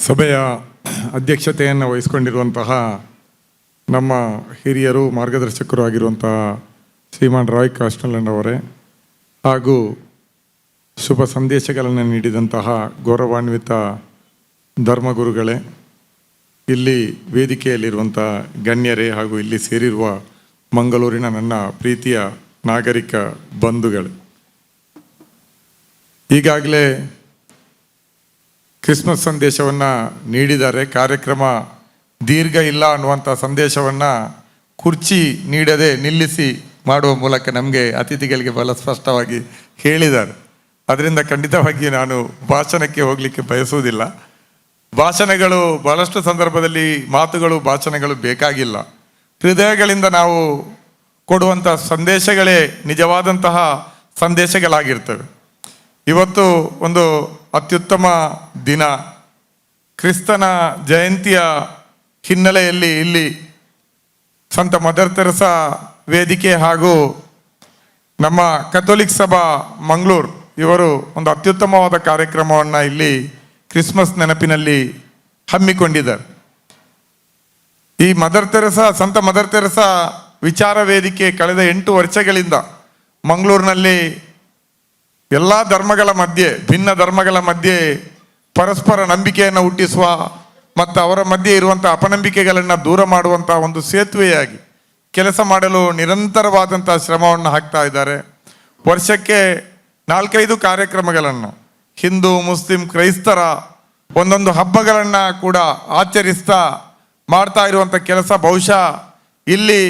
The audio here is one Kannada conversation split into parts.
ಸಭೆಯ ಅಧ್ಯಕ್ಷತೆಯನ್ನು ವಹಿಸಿಕೊಂಡಿರುವಂತಹ ನಮ್ಮ ಹಿರಿಯರು ಮಾರ್ಗದರ್ಶಕರು ಆಗಿರುವಂತಹ ಶ್ರೀಮಾನ್ ರಾಯ್ ಕಾಸ್ಟಲನ್ ಅವರೇ ಹಾಗೂ ಶುಭ ಸಂದೇಶಗಳನ್ನು ನೀಡಿದಂತಹ ಗೌರವಾನ್ವಿತ ಧರ್ಮಗುರುಗಳೇ, ಇಲ್ಲಿ ವೇದಿಕೆಯಲ್ಲಿರುವಂಥ ಗಣ್ಯರೇ ಹಾಗೂ ಇಲ್ಲಿ ಸೇರಿರುವ ಮಂಗಳೂರಿನ ನನ್ನ ಪ್ರೀತಿಯ ನಾಗರಿಕ ಬಂಧುಗಳು, ಈಗಾಗಲೇ ಕ್ರಿಸ್ಮಸ್ ಸಂದೇಶವನ್ನು ನೀಡಿದ್ದಾರೆ. ಕಾರ್ಯಕ್ರಮ ದೀರ್ಘ ಇಲ್ಲ ಅನ್ನುವಂಥ ಸಂದೇಶವನ್ನು ಕುರ್ಚಿ ನೀಡದೆ ನಿಲ್ಲಿಸಿ ಮಾಡುವ ಮೂಲಕ ನಮಗೆ ಅತಿಥಿಗಳಿಗೆ ಬಹಳ ಸ್ಪಷ್ಟವಾಗಿ ಹೇಳಿದ್ದಾರೆ. ಅದರಿಂದ ಖಂಡಿತವಾಗಿ ನಾನು ಭಾಷಣಕ್ಕೆ ಹೋಗಲಿಕ್ಕೆ ಬಯಸುವುದಿಲ್ಲ. ಭಾಷಣಗಳು ಬಹಳಷ್ಟು ಸಂದರ್ಭದಲ್ಲಿ ಭಾಷಣಗಳು ಬೇಕಾಗಿಲ್ಲ. ಹೃದಯಗಳಿಂದ ನಾವು ಕೊಡುವಂಥ ಸಂದೇಶಗಳೇ ನಿಜವಾದಂತಹ ಸಂದೇಶಗಳಾಗಿರ್ತವೆ. ಇವತ್ತು ಒಂದು ಅತ್ಯುತ್ತಮ ದಿನ, ಕ್ರಿಸ್ತನ ಜಯಂತಿಯ ಹಿನ್ನೆಲೆಯಲ್ಲಿ ಇಲ್ಲಿ ಸಂತ ಮದರ್ ತೆರೇಸಾ ವೇದಿಕೆ ಹಾಗೂ ನಮ್ಮ ಕಥೋಲಿಕ್ ಸಭಾ ಮಂಗಳೂರು ಇವರು ಒಂದು ಅತ್ಯುತ್ತಮವಾದ ಕಾರ್ಯಕ್ರಮವನ್ನು ಇಲ್ಲಿ ಕ್ರಿಸ್ಮಸ್ ನೆನಪಿನಲ್ಲಿ ಹಮ್ಮಿಕೊಂಡಿದ್ದಾರೆ. ಈ ಸಂತ ಮದರ್ ತೆರೇಸಾ ವಿಚಾರ ವೇದಿಕೆ ಕಳೆದ 8 ವರ್ಷಗಳಿಂದ ಮಂಗಳೂರಿನಲ್ಲಿ ಎಲ್ಲ ಧರ್ಮಗಳ ಮಧ್ಯೆ, ಭಿನ್ನ ಧರ್ಮಗಳ ಮಧ್ಯೆ ಪರಸ್ಪರ ನಂಬಿಕೆಯನ್ನು ಹುಟ್ಟಿಸುವ ಮತ್ತು ಅವರ ಮಧ್ಯೆ ಇರುವಂಥ ಅಪನಂಬಿಕೆಗಳನ್ನು ದೂರ ಮಾಡುವಂಥ ಒಂದು ಸೇತುವೆಯಾಗಿ ಕೆಲಸ ಮಾಡಲು ನಿರಂತರವಾದಂಥ ಶ್ರಮವನ್ನು ಹಾಕ್ತಾ ಇದ್ದಾರೆ. ವರ್ಷಕ್ಕೆ 4-5 ಕಾರ್ಯಕ್ರಮಗಳನ್ನು ಹಿಂದೂ, ಮುಸ್ಲಿಂ, ಕ್ರೈಸ್ತರ ಒಂದೊಂದು ಹಬ್ಬಗಳನ್ನು ಕೂಡ ಆಚರಿಸ್ತಾ ಮಾಡ್ತಾ ಇರುವಂಥ ಕೆಲಸ ಬಹುಶಃ ಇಲ್ಲಿ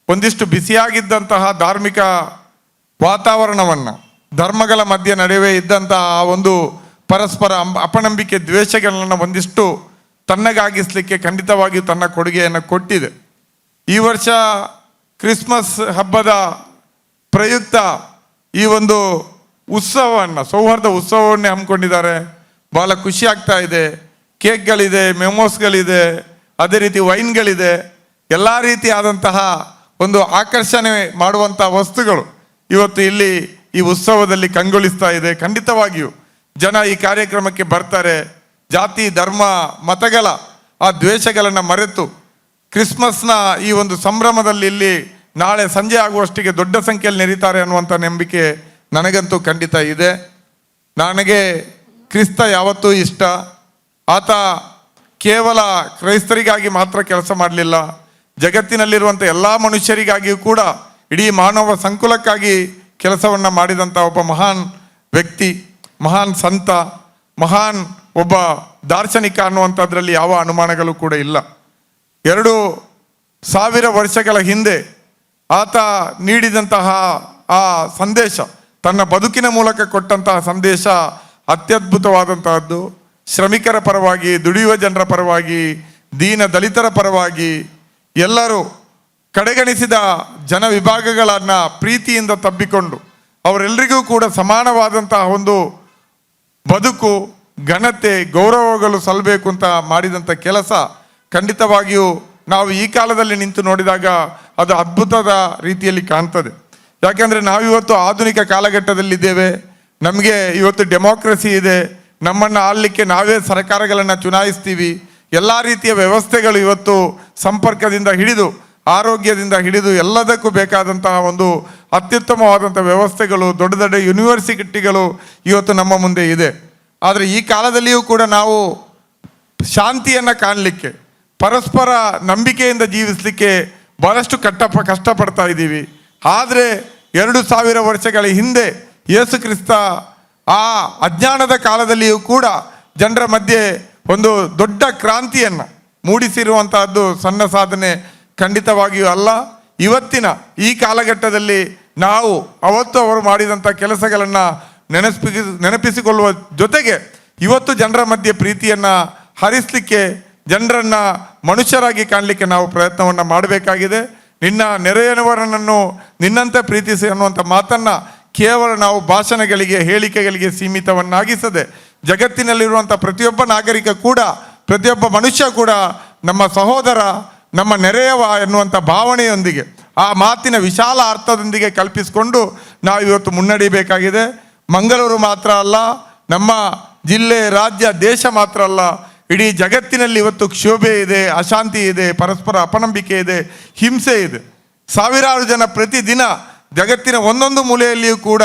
ಒಂದಿಷ್ಟು ಬಿಸಿಯಾಗಿದ್ದಂತಹ ಧಾರ್ಮಿಕ ವಾತಾವರಣವನ್ನು, ಧರ್ಮಗಳ ಮಧ್ಯೆ ನಡುವೆ ಇದ್ದಂತಹ ಒಂದು ಪರಸ್ಪರ ಅಪನಂಬಿಕೆ ದ್ವೇಷಗಳನ್ನು ಒಂದಿಷ್ಟು ತನ್ನಗಾಗಿಸಲಿಕ್ಕೆ ಖಂಡಿತವಾಗಿಯೂ ತನ್ನ ಕೊಡುಗೆಯನ್ನು ಕೊಟ್ಟಿದೆ. ಈ ವರ್ಷ ಕ್ರಿಸ್ಮಸ್ ಹಬ್ಬದ ಪ್ರಯುಕ್ತ ಈ ಒಂದು ಉತ್ಸವವನ್ನು, ಸೌಹಾರ್ದ ಉತ್ಸವವನ್ನೇ ಹಮ್ಮಿಕೊಂಡಿದ್ದಾರೆ. ಭಾಳ ಖುಷಿ ಆಗ್ತಾ ಇದೆ. ಕೇಕ್ಗಳಿದೆ, ಮೆಮೋಸ್ಗಳಿದೆ, ಅದೇ ರೀತಿ ವೈನ್ಗಳಿದೆ, ಎಲ್ಲ ರೀತಿಯಾದಂತಹ ಒಂದು ಆಕರ್ಷಣೆ ಮಾಡುವಂಥ ವಸ್ತುಗಳು ಇವತ್ತು ಇಲ್ಲಿ ಈ ಉತ್ಸವದಲ್ಲಿ ಕಂಗೊಳಿಸ್ತಾ ಇದೆ. ಖಂಡಿತವಾಗಿಯೂ ಜನ ಈ ಕಾರ್ಯಕ್ರಮಕ್ಕೆ ಬರ್ತಾರೆ. ಜಾತಿ, ಧರ್ಮ, ಮತಗಳ ಆ ದ್ವೇಷಗಳನ್ನು ಮರೆತು ಕ್ರಿಸ್ಮಸ್ನ ಈ ಒಂದು ಸಂಭ್ರಮದಲ್ಲಿ ಇಲ್ಲಿ ನಾಳೆ ಸಂಜೆ ಆಗುವಷ್ಟಿಗೆ ದೊಡ್ಡ ಸಂಖ್ಯೆಯಲ್ಲಿ ನೆರೀತಾರೆ ಅನ್ನುವಂಥ ನಂಬಿಕೆ ನನಗಂತೂ ಖಂಡಿತ ಇದೆ. ನನಗೆ ಕ್ರಿಸ್ತ ಯಾವತ್ತೂ ಇಷ್ಟ. ಆತ ಕೇವಲ ಕ್ರೈಸ್ತರಿಗಾಗಿ ಮಾತ್ರ ಕೆಲಸ ಮಾಡಲಿಲ್ಲ, ಜಗತ್ತಿನಲ್ಲಿರುವಂಥ ಎಲ್ಲ ಮನುಷ್ಯರಿಗಾಗಿಯೂ ಕೂಡ, ಇಡೀ ಮಾನವ ಸಂಕುಲಕ್ಕಾಗಿ ಕೆಲಸವನ್ನು ಮಾಡಿದಂಥ ಒಬ್ಬ ಮಹಾನ್ ವ್ಯಕ್ತಿ, ಮಹಾನ್ ಸಂತ, ಮಹಾನ್ ಒಬ್ಬ ದಾರ್ಶನಿಕ ಅನ್ನುವಂಥದ್ರಲ್ಲಿ ಯಾವ ಅನುಮಾನಗಳು ಕೂಡ ಇಲ್ಲ. 2000 ವರ್ಷಗಳ ಹಿಂದೆ ಆತ ನೀಡಿದಂತಹ ಆ ಸಂದೇಶ, ತನ್ನ ಬದುಕಿನ ಮೂಲಕ ಕೊಟ್ಟಂತಹ ಸಂದೇಶ ಅತ್ಯದ್ಭುತವಾದಂತಹದ್ದು. ಶ್ರಮಿಕರ ಪರವಾಗಿ, ದುಡಿಯುವ ಜನರ ಪರವಾಗಿ, ದೀನ ದಲಿತರ ಪರವಾಗಿ, ಎಲ್ಲರೂ ಕಡೆಗಣಿಸಿದ ಜನ ವಿಭಾಗಗಳನ್ನು ಪ್ರೀತಿಯಿಂದ ತಬ್ಬಿಕೊಂಡು ಅವರೆಲ್ಲರಿಗೂ ಕೂಡ ಸಮಾನವಾದಂತಹ ಒಂದು ಬದುಕು, ಘನತೆ, ಗೌರವಗಳು ಸಲ್ಲಬೇಕು ಅಂತ ಮಾಡಿದಂಥ ಕೆಲಸ ಖಂಡಿತವಾಗಿಯೂ ನಾವು ಈ ಕಾಲದಲ್ಲಿ ನಿಂತು ನೋಡಿದಾಗ ಅದು ಅದ್ಭುತದ ರೀತಿಯಲ್ಲಿ ಕಾಣ್ತದೆ. ಯಾಕೆಂದರೆ ನಾವಿವತ್ತು ಆಧುನಿಕ ಕಾಲಘಟ್ಟದಲ್ಲಿದ್ದೇವೆ. ನಮಗೆ ಇವತ್ತು ಡೆಮೋಕ್ರಸಿ ಇದೆ. ನಮ್ಮನ್ನು ಆಳಲಿಕ್ಕೆ ನಾವೇ ಸರ್ಕಾರಗಳನ್ನು ಚುನಾಯಿಸ್ತೀವಿ. ಎಲ್ಲ ರೀತಿಯ ವ್ಯವಸ್ಥೆಗಳು ಇವತ್ತು ಸಂಪರ್ಕದಿಂದ ಹಿಡಿದು, ಆರೋಗ್ಯದಿಂದ ಹಿಡಿದು ಎಲ್ಲದಕ್ಕೂ ಬೇಕಾದಂತಹ ಒಂದು ಅತ್ಯುತ್ತಮವಾದಂಥ ವ್ಯವಸ್ಥೆಗಳು, ದೊಡ್ಡ ದೊಡ್ಡ ಯೂನಿವರ್ಸಿಟಿಗಳು ಇವತ್ತು ನಮ್ಮ ಮುಂದೆ ಇದೆ. ಆದರೆ ಈ ಕಾಲದಲ್ಲಿಯೂ ಕೂಡ ನಾವು ಶಾಂತಿಯನ್ನು ಕಾಣಲಿಕ್ಕೆ, ಪರಸ್ಪರ ನಂಬಿಕೆಯಿಂದ ಜೀವಿಸಲಿಕ್ಕೆ ಬಹಳಷ್ಟು ಕಷ್ಟಪಡ್ತಾ ಇದ್ದೀವಿ. ಆದರೆ 2000 ವರ್ಷಗಳ ಹಿಂದೆ ಯೇಸು ಕ್ರಿಸ್ತ ಆ ಅಜ್ಞಾನದ ಕಾಲದಲ್ಲಿಯೂ ಕೂಡ ಜನರ ಮಧ್ಯೆ ಒಂದು ದೊಡ್ಡ ಕ್ರಾಂತಿಯನ್ನು ಮೂಡಿಸಿರುವಂತಹದ್ದು ಸಣ್ಣ ಸಾಧನೆ ಖಂಡಿತವಾಗಿಯೂ ಅಲ್ಲ. ಇವತ್ತಿನ ಈ ಕಾಲಘಟ್ಟದಲ್ಲಿ ನಾವು ಅವತ್ತು ಅವರು ಮಾಡಿದಂಥ ಕೆಲಸಗಳನ್ನು ನೆನಪಿಸಿಕೊಳ್ಳುವ ಜೊತೆಗೆ ಇವತ್ತು ಜನರ ಮಧ್ಯೆ ಪ್ರೀತಿಯನ್ನು ಹರಿಸಲಿಕ್ಕೆ, ಜನರನ್ನು ಮನುಷ್ಯರಾಗಿ ಕಾಣಲಿಕ್ಕೆ ನಾವು ಪ್ರಯತ್ನವನ್ನು ಮಾಡಬೇಕಾಗಿದೆ. ನಿನ್ನ ನೆರೆಯವರನ್ನು ನಿನ್ನಂತೆ ಪ್ರೀತಿಸಿ ಅನ್ನುವಂಥ ಮಾತನ್ನು ಕೇವಲ ನಾವು ಭಾಷಣಗಳಿಗೆ, ಹೇಳಿಕೆಗಳಿಗೆ ಸೀಮಿತವನ್ನಾಗಿಸದೆ ಜಗತ್ತಿನಲ್ಲಿರುವಂಥ ಪ್ರತಿಯೊಬ್ಬ ನಾಗರಿಕ ಕೂಡ, ಪ್ರತಿಯೊಬ್ಬ ಮನುಷ್ಯ ಕೂಡ ನಮ್ಮ ಸಹೋದರ, ನಮ್ಮ ನೆರೆಯವ ಎನ್ನುವಂಥ ಭಾವನೆಯೊಂದಿಗೆ, ಆ ಮಾತಿನ ವಿಶಾಲ ಅರ್ಥದೊಂದಿಗೆ ಕಲ್ಪಿಸಿಕೊಂಡು ನಾವು ಇವತ್ತು ಮುನ್ನಡೆಯಬೇಕಾಗಿದೆ. ಮಂಗಳೂರು ಮಾತ್ರ ಅಲ್ಲ, ನಮ್ಮ ಜಿಲ್ಲೆ, ರಾಜ್ಯ, ದೇಶ ಮಾತ್ರ ಅಲ್ಲ, ಇಡೀ ಜಗತ್ತಿನಲ್ಲಿ ಇವತ್ತು ಕ್ಷೋಭೆ ಇದೆ, ಅಶಾಂತಿ ಇದೆ, ಪರಸ್ಪರ ಅಪನಂಬಿಕೆ ಇದೆ, ಹಿಂಸೆ ಇದೆ. ಸಾವಿರಾರು ಜನ ಪ್ರತಿದಿನ ಜಗತ್ತಿನ ಒಂದೊಂದು ಮೂಲೆಯಲ್ಲಿಯೂ ಕೂಡ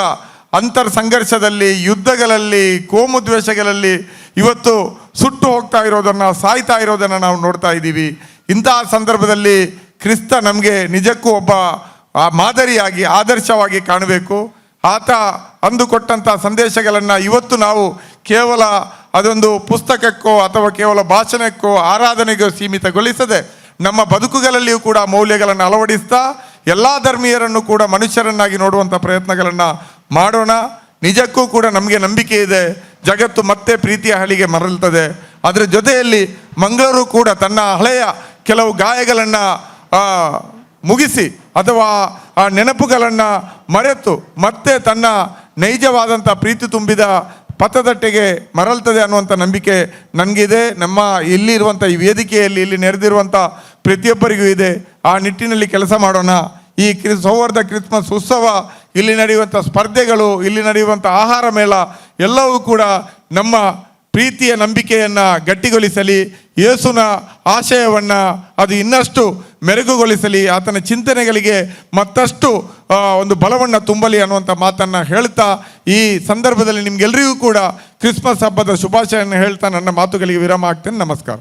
ಅಂತರ್ ಸಂಘರ್ಷದಲ್ಲಿ, ಯುದ್ಧಗಳಲ್ಲಿ, ಕೋಮುದ್ವೇಷಗಳಲ್ಲಿ ಇವತ್ತು ಸುಟ್ಟು ಹೋಗ್ತಾ ಇರೋದನ್ನು, ಸಾಯ್ತಾ ಇರೋದನ್ನು ನಾವು ನೋಡ್ತಾ ಇದ್ದೀವಿ. ಇಂತಹ ಸಂದರ್ಭದಲ್ಲಿ ಕ್ರಿಸ್ತ ನಮಗೆ ನಿಜಕ್ಕೂ ಒಬ್ಬ ಮಾದರಿಯಾಗಿ, ಆದರ್ಶವಾಗಿ ಕಾಣಬೇಕು. ಆತ ಅಂದುಕೊಟ್ಟಂಥ ಸಂದೇಶಗಳನ್ನು ಇವತ್ತು ನಾವು ಕೇವಲ ಅದೊಂದು ಪುಸ್ತಕಕ್ಕೋ ಅಥವಾ ಕೇವಲ ಭಾಷಣಕ್ಕೋ ಆರಾಧನೆಗೋ ಸೀಮಿತಗೊಳಿಸದೆ ನಮ್ಮ ಬದುಕುಗಳಲ್ಲಿಯೂ ಕೂಡ ಮೌಲ್ಯಗಳನ್ನು ಅಳವಡಿಸ್ತಾ ಎಲ್ಲ ಧರ್ಮೀಯರನ್ನು ಕೂಡ ಮನುಷ್ಯರನ್ನಾಗಿ ನೋಡುವಂಥ ಪ್ರಯತ್ನಗಳನ್ನು ಮಾಡೋಣ. ನಿಜಕ್ಕೂ ಕೂಡ ನಮಗೆ ನಂಬಿಕೆ ಇದೆ, ಜಗತ್ತು ಮತ್ತೆ ಪ್ರೀತಿಯ ಹಳಿಗೆ ಮರಳುತ್ತದೆ. ಅದರ ಜೊತೆಯಲ್ಲಿ ಮಂಗಳೂರು ಕೂಡ ತನ್ನ ಹಳೆಯ ಕೆಲವು ಗಾಯಗಳನ್ನು ಮುಗಿಸಿ ಅಥವಾ ಆ ನೆನಪುಗಳನ್ನು ಮರೆತು ಮತ್ತೆ ತನ್ನ ನೈಜವಾದಂಥ ಪ್ರೀತಿ ತುಂಬಿದ ಪಥದಟ್ಟೆಗೆ ಮರಳ್ತದೆ ಅನ್ನುವಂಥ ನಂಬಿಕೆ ನನಗಿದೆ. ನಮ್ಮ ಇಲ್ಲಿರುವಂಥ ಈ ವೇದಿಕೆಯಲ್ಲಿ ಇಲ್ಲಿ ನೆರೆದಿರುವಂಥ ಪ್ರತಿಯೊಬ್ಬರಿಗೂ ಇದೆ. ಆ ನಿಟ್ಟಿನಲ್ಲಿ ಕೆಲಸ ಮಾಡೋಣ. ಈ ಸೌಹಾರ್ದ ಕ್ರಿಸ್ಮಸ್ ಉತ್ಸವ, ಇಲ್ಲಿ ನಡೆಯುವಂಥ ಸ್ಪರ್ಧೆಗಳು, ಇಲ್ಲಿ ನಡೆಯುವಂಥ ಆಹಾರ ಮೇಳ ಎಲ್ಲವೂ ಕೂಡ ನಮ್ಮ ಪ್ರೀತಿಯ ನಂಬಿಕೆಯನ್ನು ಗಟ್ಟಿಗೊಳಿಸಲಿ, ಯೇಸುನ ಆಶಯವನ್ನು ಅದು ಇನ್ನಷ್ಟು ಮೆರುಗುಗೊಳಿಸಲಿ, ಆತನ ಚಿಂತನೆಗಳಿಗೆ ಮತ್ತಷ್ಟು ಒಂದು ಬಲವನ್ನು ತುಂಬಲಿ ಅನ್ನುವಂಥ ಮಾತನ್ನು ಹೇಳ್ತಾ ಈ ಸಂದರ್ಭದಲ್ಲಿ ನಿಮಗೆಲ್ಲರಿಗೂ ಕೂಡ ಕ್ರಿಸ್ಮಸ್ ಹಬ್ಬದ ಶುಭಾಶಯವನ್ನು ಹೇಳ್ತಾ ನನ್ನ ಮಾತುಗಳಿಗೆ ವಿರಾಮ ಆಗ್ತೇನೆ. ನಮಸ್ಕಾರ.